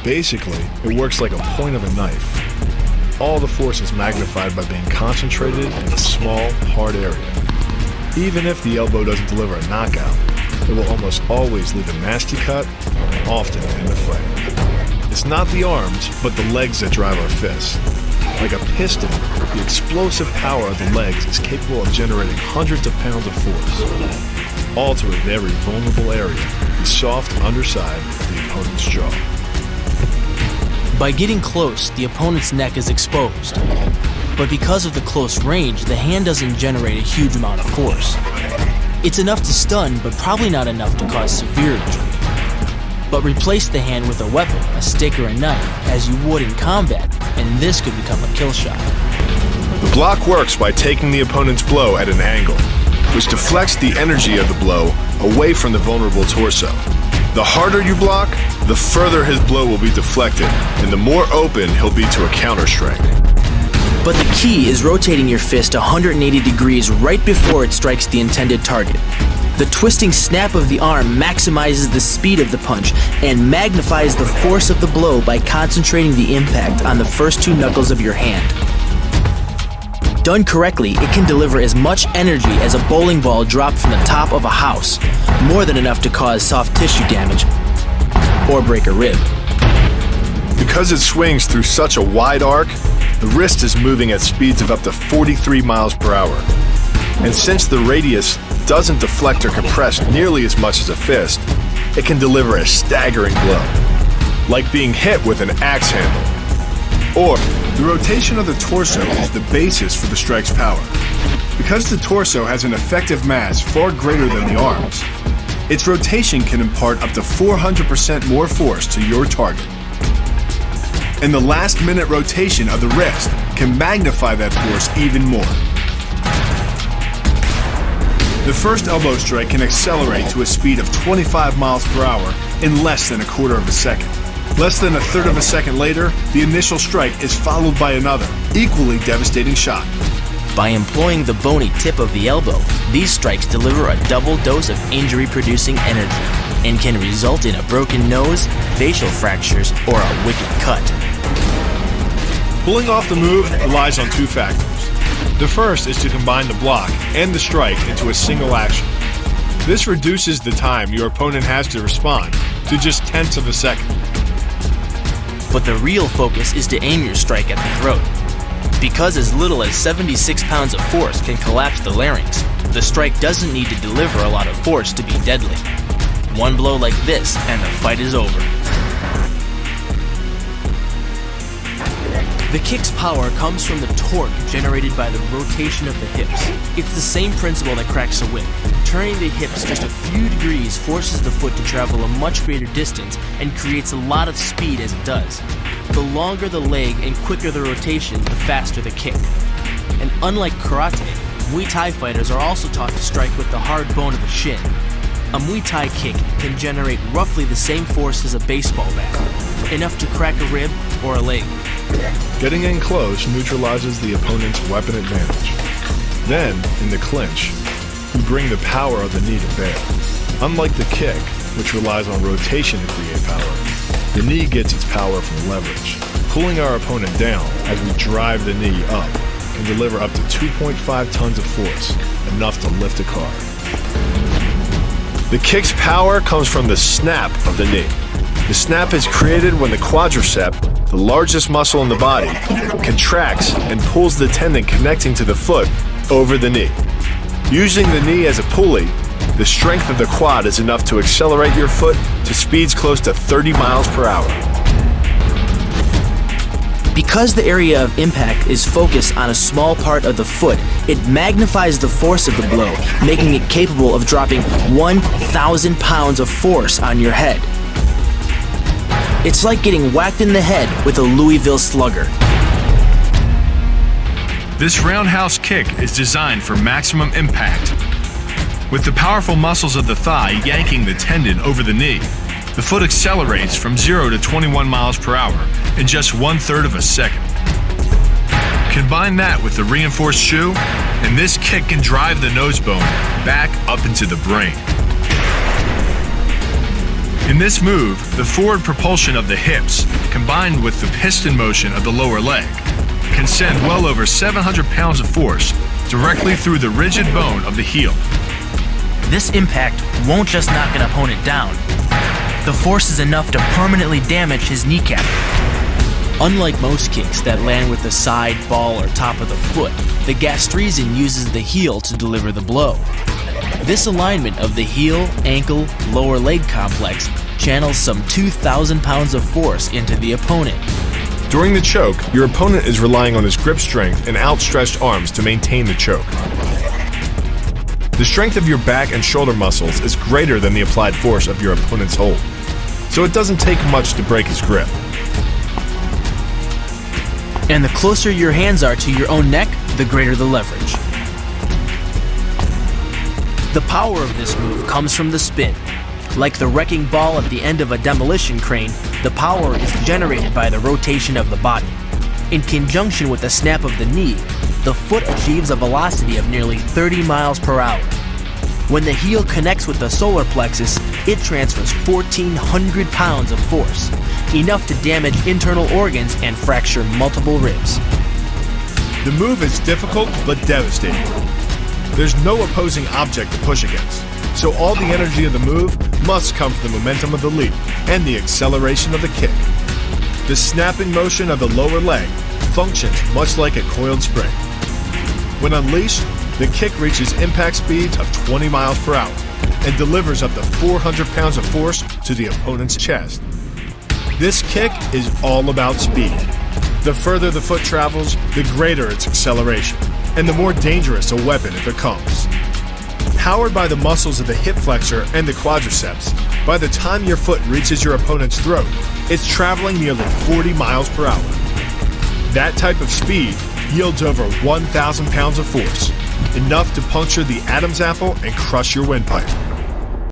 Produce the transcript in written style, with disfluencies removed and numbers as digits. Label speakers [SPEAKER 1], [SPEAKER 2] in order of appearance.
[SPEAKER 1] Basically, it works like a point of a knife. All the force is magnified by being concentrated in a small, hard area. Even if the elbow doesn't deliver a knockout, it will almost always leave a nasty cut and often end the fight. It's not the arms, but the legs that drive our fists. Like a piston, the explosive power of the legs is capable of generating hundreds of pounds of force, all to a very vulnerable area, the soft underside of the opponent's jaw.
[SPEAKER 2] By getting close, the opponent's neck is exposed. But because of the close range, the hand doesn't generate a huge amount of force. It's enough to stun, but probably not enough to cause severe injury. But replace the hand with a weapon, a stick or a knife, as you would in combat, and this could become a kill shot.
[SPEAKER 1] The block works by taking the opponent's blow at an angle, which deflects the energy of the blow away from the vulnerable torso. The harder you block, the further his blow will be deflected, and the more open he'll be to a counter-strike.
[SPEAKER 2] But the key is rotating your fist 180 degrees right before it strikes the intended target. The twisting snap of the arm maximizes the speed of the punch and magnifies the force of the blow by concentrating the impact on the first two knuckles of your hand. Done correctly, it can deliver as much energy as a bowling ball dropped from the top of a house, more than enough to cause soft tissue damage or break a rib.
[SPEAKER 1] Because it swings through such a wide arc, the wrist is moving at speeds of up to 43 miles per hour. And since the radius doesn't deflect or compress nearly as much as a fist, it can deliver a staggering blow, like being hit with an axe handle. Or, the rotation of the torso is the basis for the strike's power. Because the torso has an effective mass far greater than the arms, its rotation can impart up to 400% more force to your target. And the last-minute rotation of the wrist can magnify that force even more. The first elbow strike can accelerate to a speed of 25 miles per hour in less than a quarter of a second. Less than a third of a second later, the initial strike is followed by another, equally devastating shot.
[SPEAKER 2] By employing the bony tip of the elbow, these strikes deliver a double dose of injury-producing energy and can result in a broken nose, facial fractures, or a wicked cut.
[SPEAKER 1] Pulling off the move relies on two factors. The first is to combine the block and the strike into a single action. This reduces the time your opponent has to respond to just tenths of a second.
[SPEAKER 2] But the real focus is to aim your strike at the throat. Because as little as 76 pounds of force can collapse the larynx, the strike doesn't need to deliver a lot of force to be deadly. One blow like this and the fight is over. The kick's power comes from the torque generated by the rotation of the hips. It's the same principle that cracks a whip. Turning the hips just a few degrees forces the foot to travel a much greater distance and creates a lot of speed as it does. The longer the leg and quicker the rotation, the faster the kick. And unlike karate, Muay Thai fighters are also taught to strike with the hard bone of the shin. A Muay Thai kick can generate roughly the same force as a baseball bat, enough to crack a rib or a leg.
[SPEAKER 1] Getting in close neutralizes the opponent's weapon advantage. Then, in the clinch, we bring the power of the knee to bear. Unlike the kick, which relies on rotation to create power, the knee gets its power from leverage. Pulling our opponent down as we drive the knee up can deliver up to 2.5 tons of force, enough to lift a car. The kick's power comes from the snap of the knee. The snap is created when the quadricep, the largest muscle in the body, contracts and pulls the tendon connecting to the foot over the knee. Using the knee as a pulley, the strength of the quad is enough to accelerate your foot to speeds close to 30 miles per hour.
[SPEAKER 2] Because the area of impact is focused on a small part of the foot, it magnifies the force of the blow, making it capable of dropping 1,000 pounds of force on your head. It's like getting whacked in the head with a Louisville Slugger.
[SPEAKER 1] This roundhouse kick is designed for maximum impact. With the powerful muscles of the thigh yanking the tendon over the knee, the foot accelerates from 0 to 21 miles per hour in just 1/3 of a second. Combine that with the reinforced shoe, and this kick can drive the nose bone back up into the brain. In this move, the forward propulsion of the hips, combined with the piston motion of the lower leg, can send well over 700 pounds of force directly through the rigid bone of the heel.
[SPEAKER 2] This impact won't just knock an opponent down. The force is enough to permanently damage his kneecap. Unlike most kicks that land with the side, ball, or top of the foot, the gastrezin uses the heel to deliver the blow. This alignment of the heel, ankle, lower leg complex channels some 2,000 pounds of force into the opponent.
[SPEAKER 1] During the choke, your opponent is relying on his grip strength and outstretched arms to maintain the choke. The strength of your back and shoulder muscles is greater than the applied force of your opponent's hold, so it doesn't take much to break his grip.
[SPEAKER 2] And the closer your hands are to your own neck, the greater the leverage. The power of this move comes from the spin. Like the wrecking ball at the end of a demolition crane, the power is generated by the rotation of the body. In conjunction with the snap of the knee, the foot achieves a velocity of nearly 30 miles per hour. When the heel connects with the solar plexus, it transfers 1,400 pounds of force, enough to damage internal organs and fracture multiple ribs.
[SPEAKER 1] The move is difficult but devastating. There's no opposing object to push against, so all the energy of the move must come from the momentum of the leap and the acceleration of the kick. The snapping motion of the lower leg functions much like a coiled spring. When unleashed, the kick reaches impact speeds of 20 miles per hour and delivers up to 400 pounds of force to the opponent's chest. This kick is all about speed. The further the foot travels, the greater its acceleration, and the more dangerous a weapon it becomes. Powered by the muscles of the hip flexor and the quadriceps, by the time your foot reaches your opponent's throat, it's traveling nearly 40 miles per hour. That type of speed yields over 1,000 pounds of force, enough to puncture the Adam's apple and crush your windpipe.